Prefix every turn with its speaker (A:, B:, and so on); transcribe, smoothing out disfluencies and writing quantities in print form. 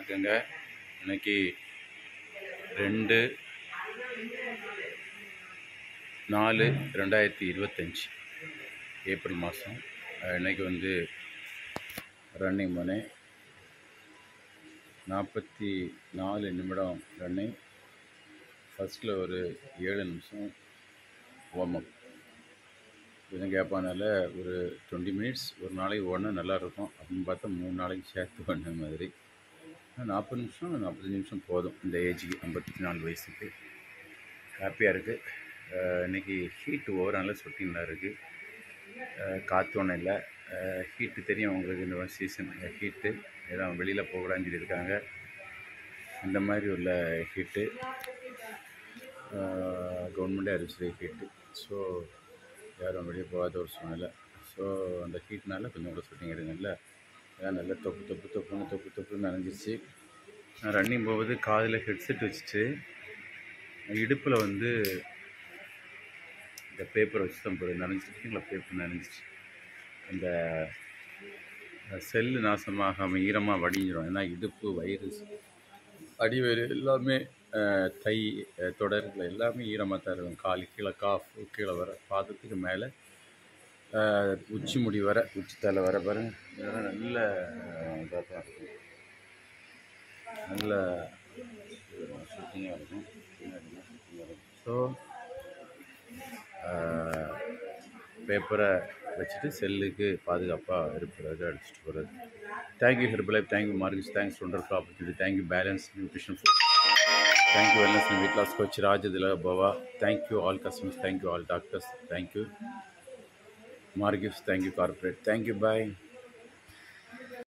A: வணக்கங்க. இன்னைக்கு 2/4/2025 ஏப்ரல் மாதம். இன்னைக்கு வந்து ரன்னிங் போனேன். 44 நிமிடம் ரன்னிங். ஃபஸ்ட்டில் ஒரு 7 நிமிஷம் வார்ம் அப். கொஞ்சம் கேப்பானால ஒரு 20 மினிட்ஸ் ஒரு நாளைக்கு ஓடினா நல்லாயிருக்கும் அப்படின்னு பார்த்தா 3 நாளைக்கு சேர்த்து பண்ண மாதிரி. 40 நிமிஷம் 45 நிமிஷம் போதும் இந்த ஏஜுக்கு, 54 வயசுக்கு. ஹாப்பியாக இருக்குது. இன்றைக்கி ஹீட்டு ஓவர், நல்லா சொட்டிங்களாக இருக்குது. காற்று ஒன்றும் இல்லை. ஹீட்டு தெரியும் உங்களுக்கு, இந்த சீசன் ஹீட்டு எல்லாம் வெளியில் போகக்கூடாதுன்னு சொல்லியிருக்காங்க. இந்த மாதிரி உள்ள ஹீட்டு கவர்மெண்ட்டே அறிவிச்சிருக்கு ஹீட்டு. ஸோ யாரும் வெளியே போகாத ஒரு சூழ்நிலை. ஸோ அந்த ஹீட்னால கொஞ்சம் கூட சொட்டிங் எடுங்கல்ல, எல்லாம் நல்லா தொப்புன்னு நனைஞ்சிச்சு. நான் ரன்னிங் போகுது காதில் ஹெட்செட் வச்சுட்டு இடுப்பில் வந்து இந்த பேப்பரை வச்சு தான் போகுது. நனைஞ்சிருக்கீங்களா? பேப்பர் நனைஞ்சிச்சு. இந்த செல்லு நாசமாகாமல் ஈரமாக வடிஞ்சிடும். ஏன்னா இடுப்பு, வயிறு, அடிவயிறு எல்லாமே, தை, தொடர்கள் எல்லாமே ஈரமாக தான் இருக்கும். கால் கீழே, காஃபு கீழே வர, பாதத்துக்கு மேலே உச்சி முடி வர, உச்சி தலை வர பாருங்க. இதெல்லாம் நல்ல இதாக தான் இருக்கும், நல்ல ஷூட்டிங்காக இருக்கும். ஸோ பேப்பரை வச்சுட்டு செல்லுக்கு பாதுகாப்பாக இருக்கிறது, அடிச்சுட்டு போகிறது. தேங்க்யூ ஹெர்பலைஃப், தேங்க்யூ மார்கிஸ், thanks wonderful opportunity, thank you balance nutrition food, thank you wellness and weight loss coach ராஜதில பவா, thank you all customers, thank you all doctors, thank you மார்கிஸ், தேங்க்யூ கார்பரேட், தேங்க்யூ, பாய்.